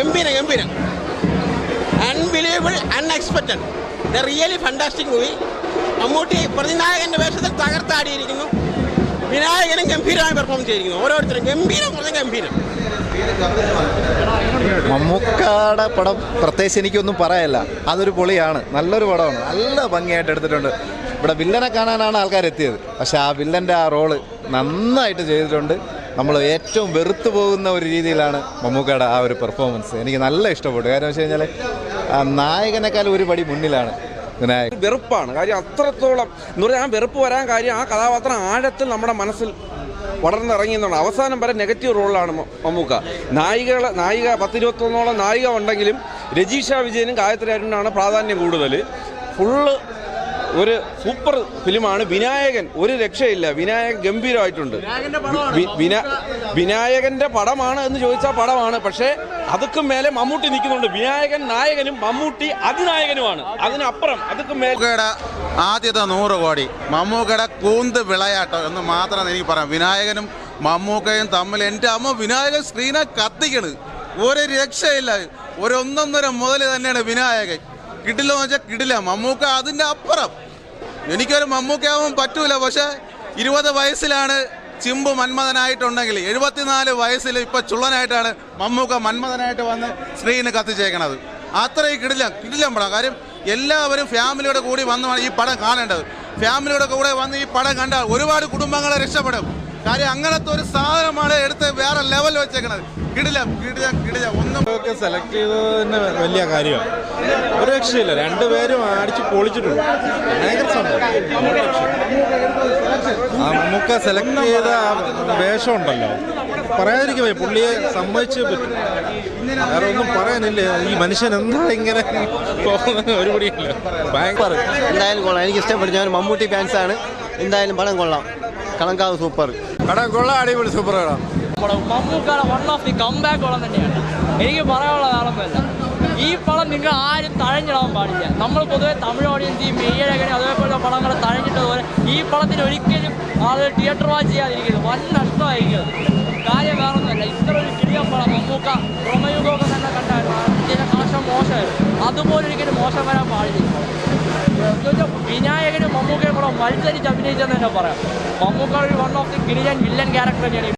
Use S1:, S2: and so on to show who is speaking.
S1: ഗംഭീരം. Unbelievable, unexpected. The really fantastic movie. Mammootty പ്രതിനായകന്റെ വേഷത്തിൽ തകർത്താടിയിരിക്കുന്നു. വിനായകനും ഗംഭീരമായി പെർഫോം ചെയ്തിരിക്കുന്നു. ഓരോരുത്തരും ഗംഭീരം.
S2: മമ്മൂക്കയുടെ പടം പ്രത്യേകിച്ച് എനിക്കൊന്നും പറയല്ല. അതൊരു പൊളിയാണ്, നല്ലൊരു പടമാണ്, നല്ല ഭംഗിയായിട്ട് എടുത്തിട്ടുണ്ട്. ഇവിടെ വില്ലനെ കാണാനാണ് ആൾക്കാർ എത്തിയത്, പക്ഷേ ആ വില്ലൻ്റെ ആ റോള് നന്നായിട്ട് ചെയ്തിട്ടുണ്ട്. നമ്മൾ ഏറ്റവും വെറുത്തു പോകുന്ന ഒരു രീതിയിലാണ് മമ്മൂക്കയുടെ ആ ഒരു പെർഫോമൻസ്. എനിക്ക് നല്ല ഇഷ്ടപ്പെട്ടു. കാര്യം വെച്ച് കഴിഞ്ഞാൽ നായകനേക്കാൾ ഒരു പടി മുന്നിലാണ് വിനായകൻ.
S3: വെറുപ്പാണ് കാര്യം, അത്രത്തോളം എന്ന് പറഞ്ഞാൽ ആ വെറുപ്പ് വരാൻ കാര്യം ആ കഥാപാത്രം ആഴത്തിൽ നമ്മുടെ മനസ്സിൽ വളർന്നിറങ്ങിയെന്നുണ്ട്. അവസാനം വരെ നെഗറ്റീവ് റോളിലാണ് മമ്മൂക്ക. നായിക 10-21 നായിക ഉണ്ടെങ്കിലും രജീഷ വിജയനും ഗായത്രി അരുണാണ് പ്രാധാന്യം കൂടുതൽ. ഫുള്ള് ഒരു സൂപ്പർ ഫിലിമാണ്. വിനായകൻ ഒരു രക്ഷയില്ല. വിനായകൻ ഗംഭീരമായിട്ടുണ്ട്. വിനായകന്റെ പടമാണ് എന്ന് ചോദിച്ചാൽ പടമാണ്, പക്ഷേ അതൊക്കെ മേലെ മമ്മൂട്ടി നിൽക്കുന്നുണ്ട്. വിനായകൻ നായകനും മമ്മൂട്ടി അതിനായകനുമാണ്. അതിനപ്പുറം അതൊക്കെ മേലെ
S4: ആദ്യത്തെ 100 കോടി മമ്മൂക്കയുടെ കൂന്ത് വിളയാട്ടം എന്ന് മാത്രം എനിക്ക് പറയാം. വിനായകനും മമ്മൂക്കയും തമ്മിൽ എൻ്റെ അമ്മ വിനായകൻ സ്ക്രീനെ കത്തിക്കണ്. ഒരു രക്ഷയില്ല. ഒരു 1.5 മുതൽ തന്നെയാണ് വിനായകൻ. കിടിലെന്ന് വെച്ചാൽ കിടില. മമ്മൂക്ക അതിൻ്റെ അപ്പുറം. എനിക്കൊരു മമ്മൂക്കയാവാൻ പറ്റൂല, പക്ഷേ 20 വയസ്സിലാണ് ചിമ്പ് മന്മഥനായിട്ടുണ്ടെങ്കിൽ 74 വയസ്സിൽ ഇപ്പം ചുള്ളനായിട്ടാണ് മമ്മൂക്ക മന്മഥനായിട്ട് വന്ന് സ്ക്രീന് കത്തിച്ചേക്കണത്. അത്രയും കിടിലം പടം. കാര്യം എല്ലാവരും ഫാമിലിയുടെ കൂടി വന്ന് ഈ പടം കാണേണ്ടത്. ഫാമിലിയുടെ കൂടെ വന്ന് ഈ പടം കണ്ടാൽ ഒരുപാട് കുടുംബങ്ങളെ രക്ഷപ്പെടും. കാര്യം അങ്ങനത്തെ ഒരു സാധനമാണ് എടുത്ത് വേറെ ലെവൽ വെച്ചേക്കണത്. കിടിലം. ഒന്നും
S5: സെലക്ട് ചെയ്തതിന് വലിയ കാര്യമാണ്. ഒരു രക്ഷയില്ല, രണ്ടുപേരും അടിച്ച് പൊളിച്ചിട്ടുണ്ട്. ഭയങ്കര സംഭവം. മമ്മൂക്ക സെലക്ട് ചെയ്ത വേഷം ഉണ്ടല്ലോ, പറയാതിരിക്കുമോ, പുള്ളിയെ സമ്മതിച്ചേ പറ്റും. വേറെ ഒന്നും പറയാനില്ല. ഈ മനുഷ്യൻ എന്താ ഇങ്ങനെ പോകുന്നത് ഒരു പിടിയില്ല. ഭയങ്കര
S6: എന്തായാലും കൊള്ളാം. എനിക്ക് ഇഷ്ടപ്പെട്ടു. ഞാൻ മമ്മൂട്ടി ഫാൻസാണ്. എന്തായാലും പടം കൊള്ളാം. കളങ്കാവ് സൂപ്പർ
S2: പടം കൊള്ളാം, അടിപൊളി സൂപ്പർ പടം.
S7: മമ്മൂക്കയുടെ വൺ ഓഫ് ദി കംബാക്ക് പടം തന്നെയാണ്. എനിക്ക് പറയാനുള്ള വേറൊന്നുമല്ല, ഈ പടം നിങ്ങൾ ആരും തഴഞ്ഞിടാൻ പാടില്ല. നമ്മൾ പൊതുവെ തമിഴ് ഓഡിയൻസ് ഈ മെയ്യഴകനെ അതേപോലുള്ള പടങ്ങൾ തഴഞ്ഞിട്ടതുപോലെ ഈ പടത്തിന് ഒരിക്കലും ആളുകൾ തിയേറ്റർ വാച്ച് ചെയ്യാതിരിക്കരുത്. വൻ നഷ്ടമായിരിക്കും. കാര്യം വേറൊന്നുമല്ല, ഇത്ര ഒരു കിടിയൻ പടം മമ്മൂക്ക പ്രമയുഗമൊക്കെ തന്നെ കണ്ടായിരുന്നു. ഇതിൻ്റെ കളക്ഷൻ മോശമായിരുന്നു. അതുപോലെ ഒരിക്കലും മോശം വരാൻ പാടില്ല. വിനായകനും മമ്മൂക്കയും കൂടെ മത്സരിച്ച് അഭിനയിച്ചെന്ന് തന്നെ പറയാം. മമ്മൂക്ക ഒരു വൺ ഓഫ് ദി കിടിലൻ വില്ലൻ ക്യാരക്ടർ തന്നെയാണ്.